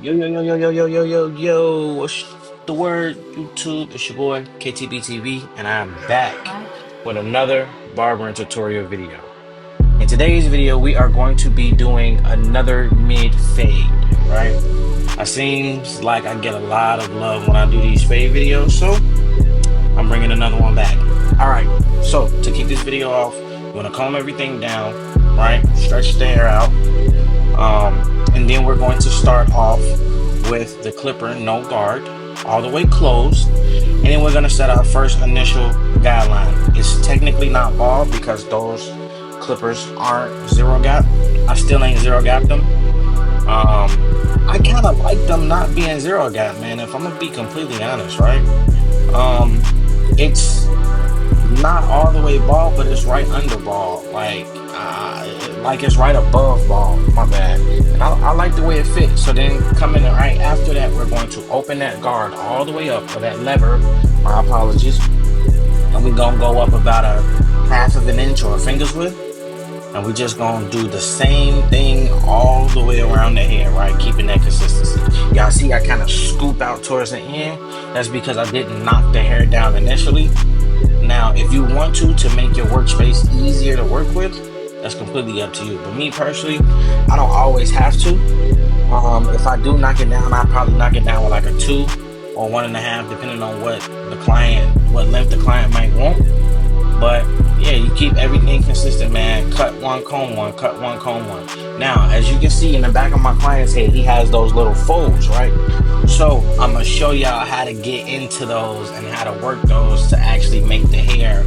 Yo, what's the word, YouTube? It's your boy, KTBTV, and I'm back with another barbering tutorial video. In today's video, we are going to be doing another mid fade, right? It seems like I get a lot of love when I do these fade videos, so I'm bringing another one back. All right, so to kick this video off, you want to comb everything down, right? Stretch the hair out. And then we're going to start off with the clipper no guard all the way closed, and then we're going to set our first initial guideline. It's technically not bald because those clippers aren't zero gap. I still ain't zero gap them. I kind of like them not being zero gap, man, if I'm gonna be completely honest, right? um it's not all the way bald, but it's right under bald, like it's right above bald, my bad. And I like the way it fits. So then coming in right after that, we're going to open that guard all the way up, or that lever, my apologies, and we're gonna go up about a half of an inch or a finger's width, and we just gonna do the same thing all the way around the hair, right? Keeping that consistency. Y'all see I kind of scoop out towards the end. That's because I didn't knock the hair down initially. Now, if you want to make your workspace easier to work with, that's completely up to you. But me personally, I don't always have to. If I do knock it down, I probably knock it down with like a 2 or 1.5, depending on what length the client might want. But yeah, you keep everything consistent, man. Cut one, comb one, cut one, comb one. Now, as you can see in the back of my client's head, he has those little folds, right? So I'm gonna show y'all how to get into those and how to work those to actually make the hair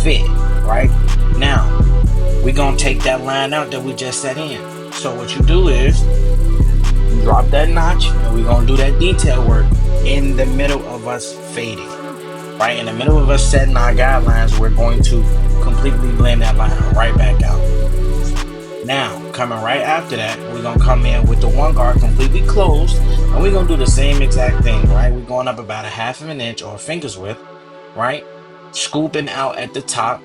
fit, right? Now, we're gonna take that line out that we just set in. So what you do is you drop that notch, and we're gonna do that detail work in the middle of us fading. Right in the middle of us setting our guidelines, we're going to completely blend that line right back out. Now, coming right after that, we're gonna come in with the one guard completely closed, and we're gonna do the same exact thing, right? We're going up about a half of an inch or a finger's width, right? Scooping out at the top,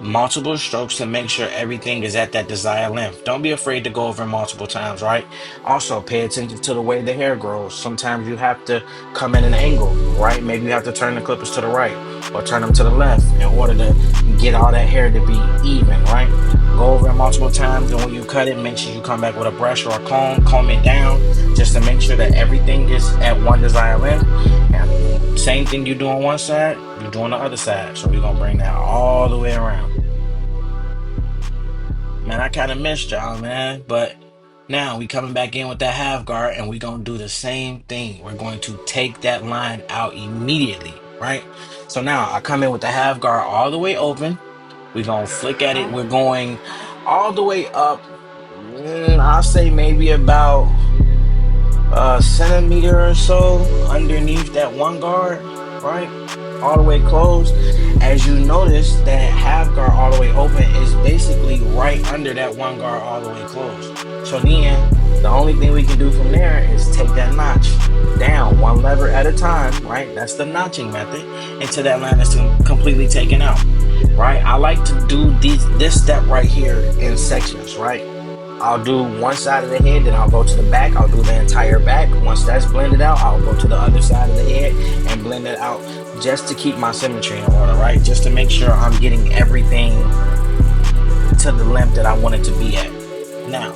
multiple strokes to make sure everything is at that desired length. Don't be afraid to go over multiple times, right? Also, pay attention to the way the hair grows. Sometimes you have to come in an angle, right? Maybe you have to turn the clippers to the right or turn them to the left in order to get all that hair to be even, right? Go over it multiple times, and when you cut it, make sure you come back with a brush or a comb it down, just to make sure that everything is at one desired length. And same thing you do on one side, you do on the other side. So we're gonna bring that all the way around. Man, I kind of missed y'all, man. But now we coming back in with that half guard, and we gonna do the same thing. We're going to take that line out immediately, right? So now I come in with the half guard all the way open. We're gonna flick at it. We're going all the way up. I'll say maybe about a centimeter or so underneath that one guard, right? All the way closed. As you notice, that half guard all the way open is basically right under that one guard all the way closed. So then the only thing we can do from there is take that notch down one lever at a time, right? That's the notching method, until that line is completely taken out, right? I like to do this step right here in sections, right? I'll do one side of the head, then I'll go to the back. I'll do the entire back. Once that's blended out, I'll go to the other side of the head and blend it out, just to keep my symmetry in order, right? Just to make sure I'm getting everything to the length that I want it to be at. Now,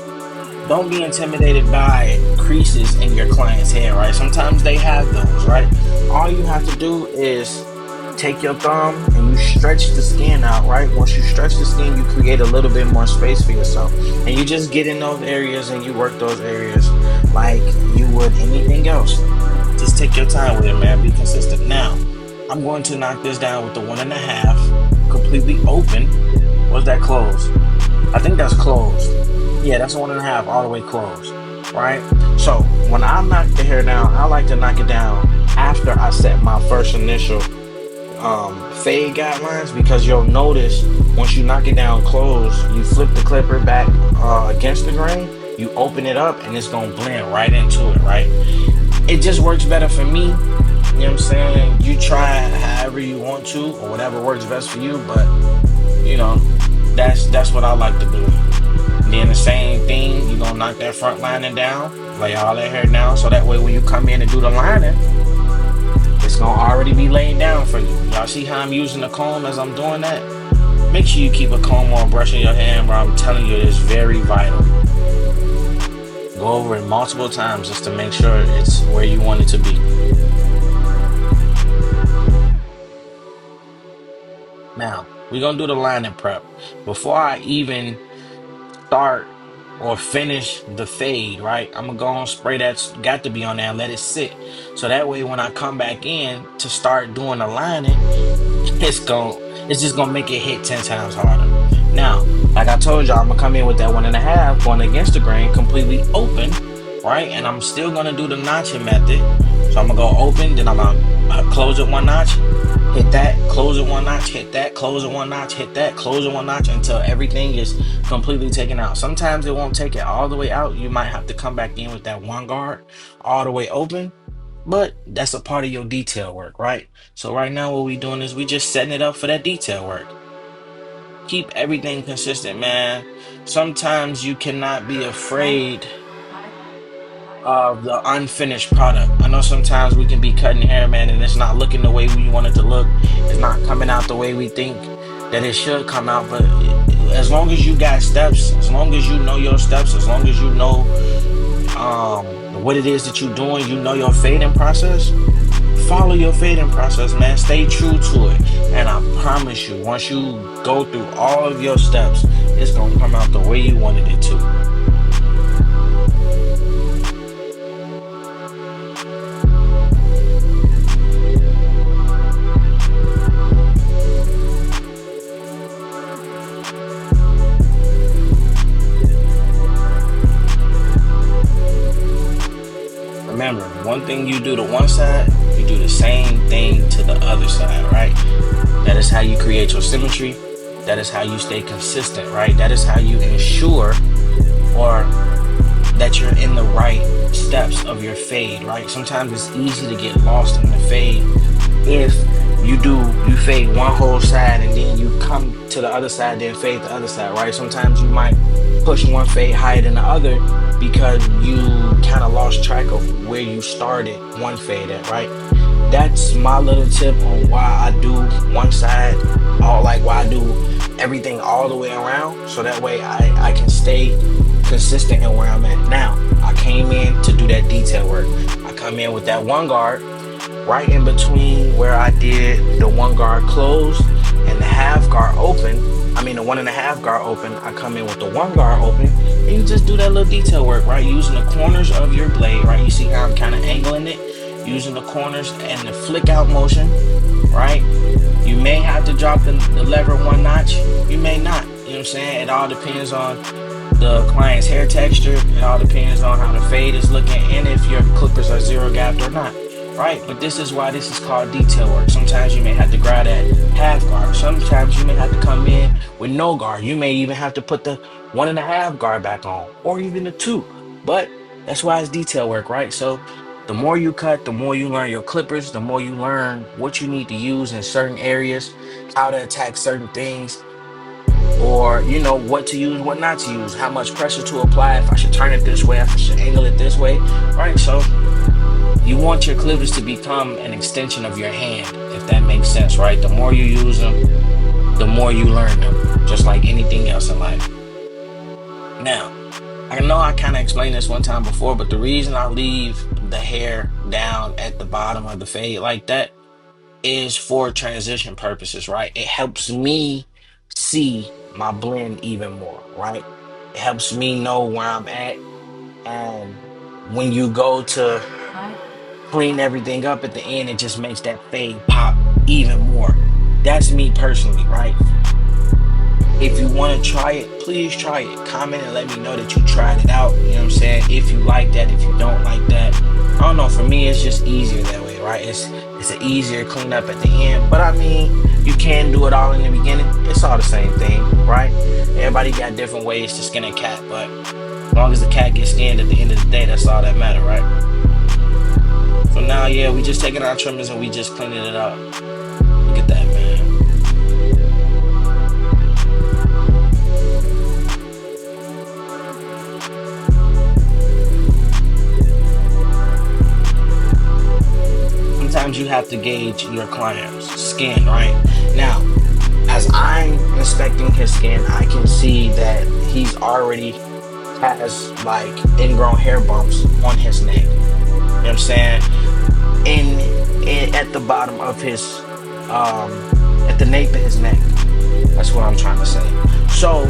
don't be intimidated by creases in your client's hair, right? Sometimes they have those, right? All you have to do is take your thumb and you stretch the skin out, right? Once you stretch the skin, you create a little bit more space for yourself, and you just get in those areas and you work those areas like you would anything else. Just take your time with it, man. Be consistent. Now, I'm going to knock this down with the 1.5 completely open. Was that closed? I think that's closed. Yeah, that's 1.5 all the way closed, right? So when I knock the hair down, I like to knock it down after I set my first initial fade guidelines, because you'll notice once you knock it down closed, you flip the clipper back against the grain, you open it up, and it's gonna blend right into it, right? It just works better for me. You know what I'm saying? You try however you want to, or whatever works best for you, but you know, that's what I like to do. And then the same thing, you're gonna knock that front lining down, lay all that hair down, so that way when you come in and do the lining, it's gonna already be laid down for you. Y'all see how I'm using the comb as I'm doing that? Make sure you keep a comb on brushing your hand, bro. I'm telling you, it's very vital. Go over it multiple times just to make sure it's where you want it to be. Now, we're gonna do the lining prep. Before I even start or finish the fade, right? I'm gonna go and spray that's got to be on there and let it sit. So that way when I come back in to start doing the lining, it's going it's just gonna make it hit 10 times harder. Now, like I told y'all, I'm gonna come in with that 1.5 going against the grain, completely open, right? And I'm still gonna do the notching method. So I'm gonna go open, then I'm gonna close it one notch, hit that, close it one notch, hit that, close it one notch, hit that, close it one notch until everything is completely taken out. Sometimes it won't take it all the way out. You might have to come back in with that one guard all the way open, but that's a part of your detail work, right? So right now what we doing is we just setting it up for that detail work. Keep everything consistent, man. Sometimes you cannot be afraid of the unfinished product. I know sometimes we can be cutting hair, man, and it's not looking the way we want it to look. It's not coming out the way we think that it should come out. But as long as you got steps, as long as you know your steps, as long as you know what it is that you're doing, you know your fading process, follow your fading process, man. Stay true to it. And I promise you, once you go through all of your steps, it's gonna come out the way you wanted it to. Remember, one thing you do to one side, you do the same thing to the other side, right? That is how you create your symmetry. That is how you stay consistent, right? That is how you ensure or that you're in the right steps of your fade, right? Sometimes it's easy to get lost in the fade if you fade one whole side and then you come to the other side, then fade the other side, right? Sometimes you might push one fade higher than the other because you kind of lost track of where you started one fade at, right? That's my little tip on why I do one side, or like why I do everything all the way around, so that way I can stay consistent in where I'm at. Now, I came in to do that detail work. I come in with that one guard right in between where I did the one guard closed and the half guard open. I mean the 1.5 guard open. I come in with the one guard open, and you just do that little detail work, right? Using the corners of your blade, right? You see how I'm kind of angling it, using the corners and the flick out motion, right? You may have to drop the lever one notch. You may not. You know what I'm saying? It all depends on the client's hair texture. It all depends on how the fade is looking and if your clippers are zero gapped or not, right? But this is why this is called detail work. Sometimes you may have to grab that half guard. Sometimes you may have to come in with no guard. You may even have to put the 1.5 guard back on, or even the 2. But that's why it's detail work, right? So the more you cut, the more you learn your clippers, the more you learn what you need to use in certain areas, how to attack certain things, or you know what to use, what not to use, how much pressure to apply, if I should turn it this way, if I should angle it this way, right? So you want your clippers to become an extension of your hand, if that makes sense, right? The more you use them, the more you learn them, just like anything else in life. Now, I know I kind of explained this one time before, but the reason I leave the hair down at the bottom of the fade like that is for transition purposes, right? It helps me see my blend even more, right? It helps me know where I'm at. And when you go to clean everything up at the end, it just makes that fade pop even more. That's me personally, right? If you want to try it, please try it. Comment and let me know that you tried it out. You know what I'm saying? If you like that, if you don't like that. I don't know. For me, it's just easier that way, right? It's an easier cleanup at the end. But I mean, you can do it all in the beginning. It's all the same thing, right? Everybody got different ways to skin a cat, but as long as the cat gets skinned at the end of the day, that's all that matters, right? So now, yeah, we just taking our trimmers and we just cleaning it up. Look at that, man. sometimes you have to gauge your client's skin, right? Now, as I'm inspecting his skin, I can see that he's already has like ingrown hair bumps on his neck. You know what I'm saying? In at the bottom of his at the nape of his neck. That's what I'm trying to say. So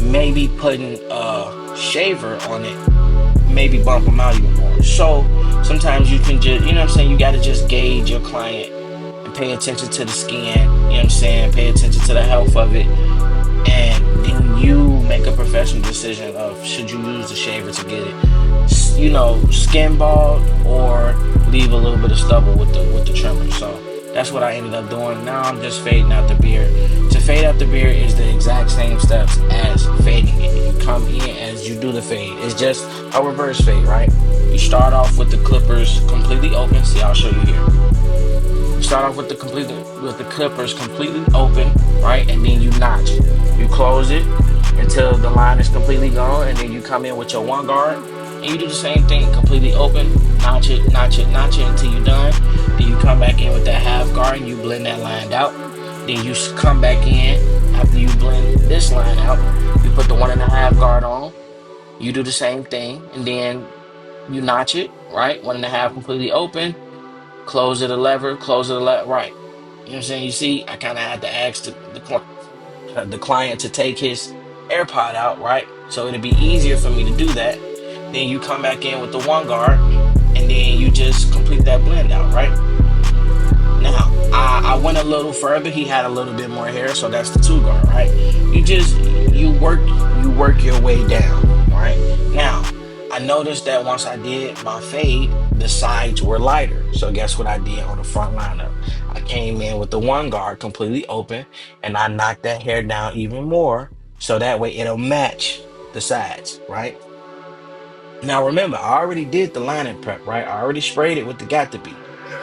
maybe putting a shaver on it, maybe bump them out even more. So sometimes you can just, you know what I'm saying, you got to just gauge your client and pay attention to the skin, you know what I'm saying, pay attention to the health of it, and then you make a professional decision of should you use the shaver to get it, skin bald, or leave a little bit of stubble with the trimmer. So that's what I ended up doing. Now I'm just fading out the beard. To fade out the beard is the exact same steps as fading it. You come in as you do the fade. It's just a reverse fade, right? You start off with the clippers completely open. See, I'll show you here. You start off with the clippers completely open, right? And then you notch. You close it until the line is completely gone, and then you come in with your one guard, and you do the same thing, completely open, notch it, notch it, notch it until you're done. Then you come back in with that half guard, and you blend that line out. Then you come back in after you blend this line out. You put the 1.5 guard on. You do the same thing, and then you notch it, right? 1.5 completely open. Close it a lever, close it a lever, right. You know what I'm saying? You see, I kind of had to ask the client to take his AirPod out, right? So it'd be easier for me to do that. Then you come back in with the one guard, and then you just complete that blend out, right? Now, I went a little further. He had a little bit more hair, so that's the two guard, right? You work your way down, right? Now, I noticed that once I did my fade, the sides were lighter. So guess what I did on the front lineup? I came in with the one guard completely open, and I knocked that hair down even more, so that way it'll match the sides, right? Now remember, I already did the lining prep, right? I already sprayed it with the got to be.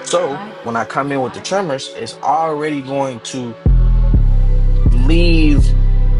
So when I come in with the trimmers, it's already going to leave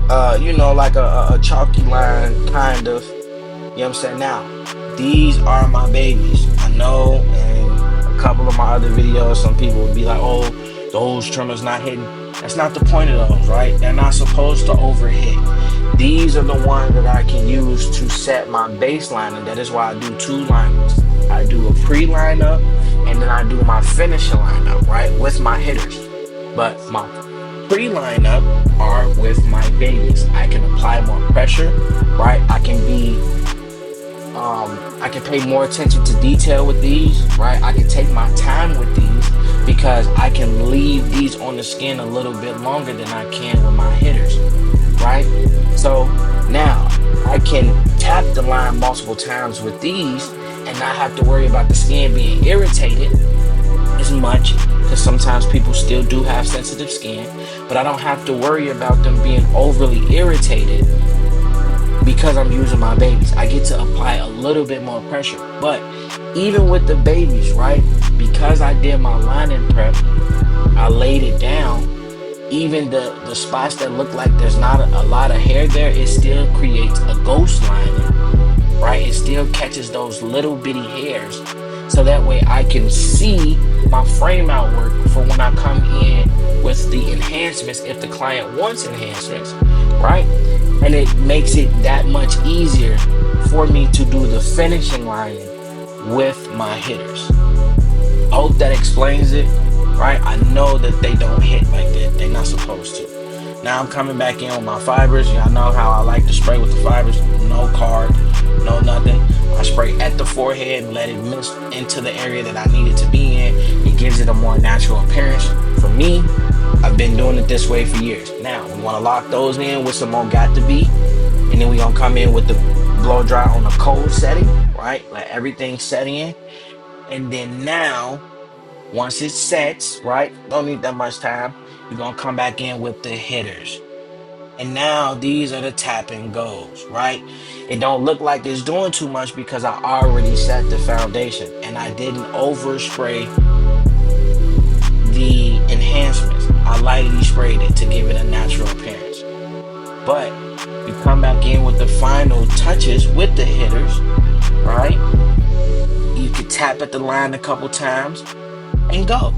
like a chalky line kind of. You know what I'm saying? Now, these are my babies. I know in a couple of my other videos, some people would be like, oh, those trimmers not hitting. That's not the point of those, right? They're not supposed to overhit. These are the ones that I can use to set my baseline, and that is why I do two lineups. I do a pre-lineup, and then I do my finishing lineup, right, with my hitters. But my pre-lineup are with my babies. I can apply more pressure, right? I can pay more attention to detail with these, right? I can take my time with these because I can leave these on the skin a little bit longer than I can with my hitters, right? So now I can tap the line multiple times with these and not have to worry about the skin being irritated as much, because sometimes people still do have sensitive skin, but I don't have to worry about them being overly irritated because I'm using my babies. I get to apply a little bit more pressure. But even with the babies, right, because I did my lining prep, I laid it down, even the spots that look like there's not a lot of hair there, it still creates a ghost lining, right? It still catches those little bitty hairs, so that way I can see my frame out work for when I come in with the enhancements, if the client wants enhancements, right? And it makes it that much easier for me to do the finishing lining with my hitters. I hope that explains it, right? I know that they don't hit like that. They're not supposed to. Now I'm coming back in with my fibers. Y'all know how I like to spray with the fibers. No card, no nothing. I spray at the forehead and let it mist into the area that I need it to be in. It gives it a more natural appearance. For me, I've been doing it this way for years. Now, we want to lock those in with some more got to be. And then we're going to come in with the blow dry on the cold setting, right? Let everything set in. And then now, once it sets, right? Don't need that much time. You're going to come back in with the hitters. And now these are the tap and goes, right? It don't look like it's doing too much because I already set the foundation and I didn't overspray the enhancements. I lightly sprayed it to give it a natural appearance. But you come back in with the final touches with the hitters, right? You could tap at the line a couple times, and go,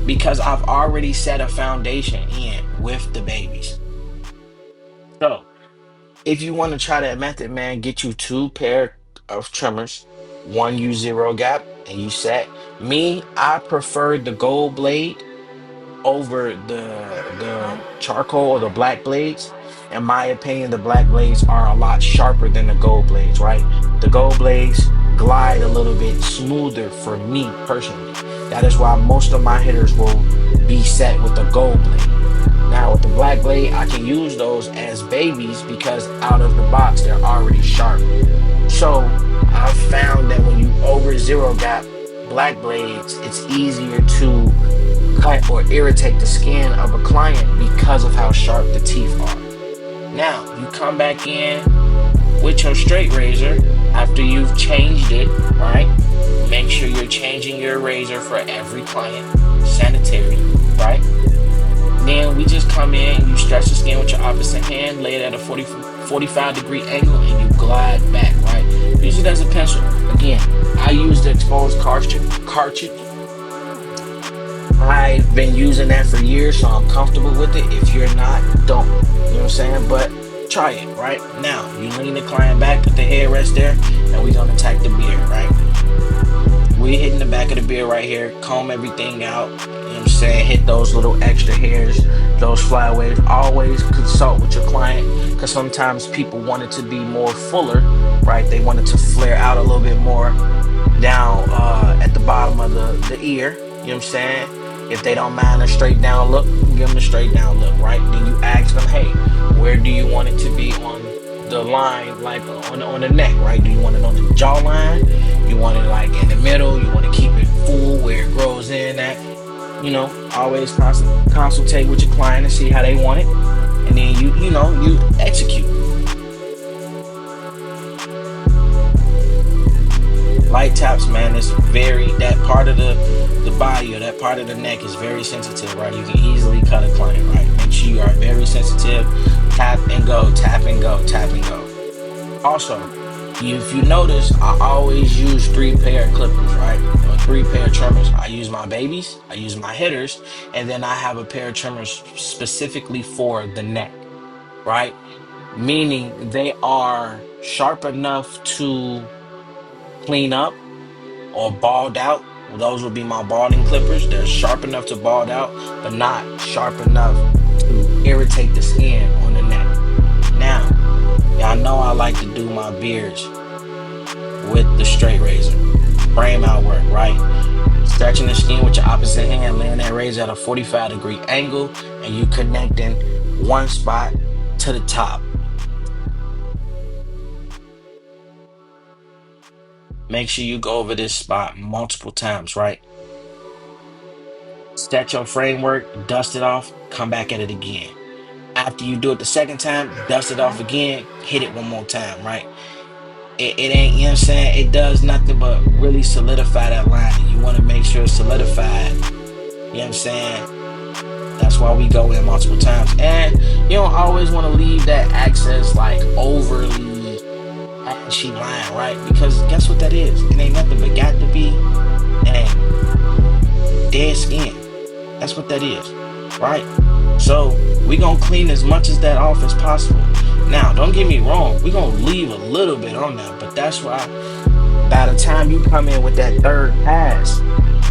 because I've already set a foundation in with the babies. So if you want to try that method, man, get you two pair of trimmers, one use zero gap, and you set. Me, I prefer the gold blade over the charcoal or the black blades. In my opinion, the black blades are a lot sharper than the gold blades, right? The gold blades glide a little bit smoother for me personally. That is why most of my hitters will be set with the gold blade. Now with the black blade, I can use those as babies because out of the box they're already sharp. So I've found that when you over zero gap black blades, it's easier to cut or irritate the skin of a client because of how sharp the teeth are. Now you come back in with your straight razor after you've changed it, right? Make sure you're changing your razor for every client, sanitary, right? Then we just come in and you stretch the skin with your opposite hand, lay it at a 45-degree angle, and you glide back, right? Use it as a pencil. Again, I use the exposed cartridge. I've been using that for years, so I'm comfortable with it. If you're not, don't. You know what I'm saying? But try it, right? Now, you lean the client back, put the headrest there, and we're gonna attack the beard, right? We hitting the back of the beard right here, comb everything out. You know what I'm saying? Hit those little extra hairs, those flyaways. Always consult with your client, because sometimes people want it to be more fuller, right? They want it to flare out a little bit more down at the bottom of the ear. You know what I'm saying? If they don't mind a straight down look, give them a straight down look, right? Then you ask them, hey, where do you want it to be on the line, like on the neck, right? Do you want it on the jawline? You want it like in the middle? You want to keep it full where it grows in at? You know, always consultate with your client and see how they want it, and then you execute. Light taps, man, is very, that part of the body or that part of the neck is very sensitive, right? You can easily cut a client, right? Make sure you are very sensitive. Tap and go, tap and go, tap and go. Also, if you notice, I always use three pair of clippers, right? Or three pair of trimmers. I use my babies, I use my hitters, and then I have a pair of trimmers specifically for the neck, right? Meaning they are sharp enough to clean up or bald out. Well, those would be my balding clippers. They're sharp enough to bald out, but not sharp enough to irritate the skin on the neck. Now, y'all know I like to do my beards with the straight razor. Frame out work, right? Stretching the skin with your opposite hand, laying that razor at a 45-degree angle, and you connecting one spot to the top. Make sure you go over this spot multiple times, right? Set your framework, dust it off, come back at it again. After you do it the second time, dust it off again, hit it one more time, right? It ain't, you know what I'm saying? It does nothing but really solidify that line. You want to make sure it's solidified. You know what I'm saying? That's why we go in multiple times. And you don't always want to leave that access like overly ashy line, right? Because guess what that is? It ain't nothing but got to be dead skin. That's what that is, right? So we gonna clean as much as that off as possible. Now, don't get me wrong, we gonna leave a little bit on there, but that's why by the time you come in with that third pass,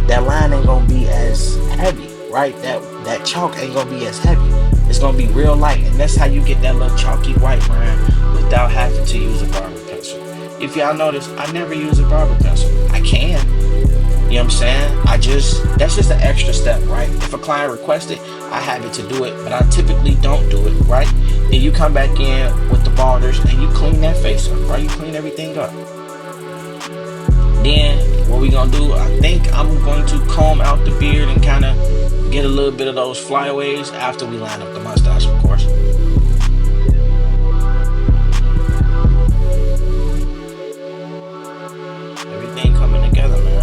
that line ain't gonna be as heavy, right? That chalk ain't gonna be as heavy. It's gonna be real light, and that's how you get that little chalky white line without having to use a barber pencil. If y'all notice, I never use a barber pencil. I can. You know what I'm saying? That's just an extra step, right? If a client requests it, I have it to do it, but I typically don't do it, right? Then you come back in with the balders and you clean that face up, right? You clean everything up. Then what we gonna do, I think I'm going to comb out the beard and kind of get a little bit of those flyaways after we line up the mustache, of course. Everything coming together, man.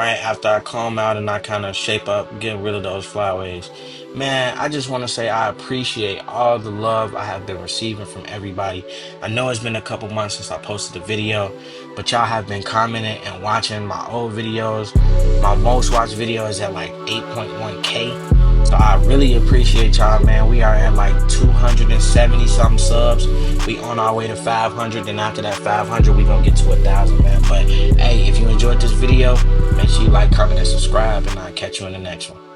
right after I comb out and I kind of shape up, get rid of those flyaways. Man, I just want to say I appreciate all the love I have been receiving from everybody. I know it's been a couple months since I posted a video, but y'all have been commenting and watching my old videos. My most watched video is at like 8.1K. So I really appreciate y'all, man. We are at like 270 some subs. We on our way to 500. And after that 500, we gonna get to 1,000, man. But hey, if you enjoyed this video, make sure you like, comment, and subscribe, and I'll catch you in the next one.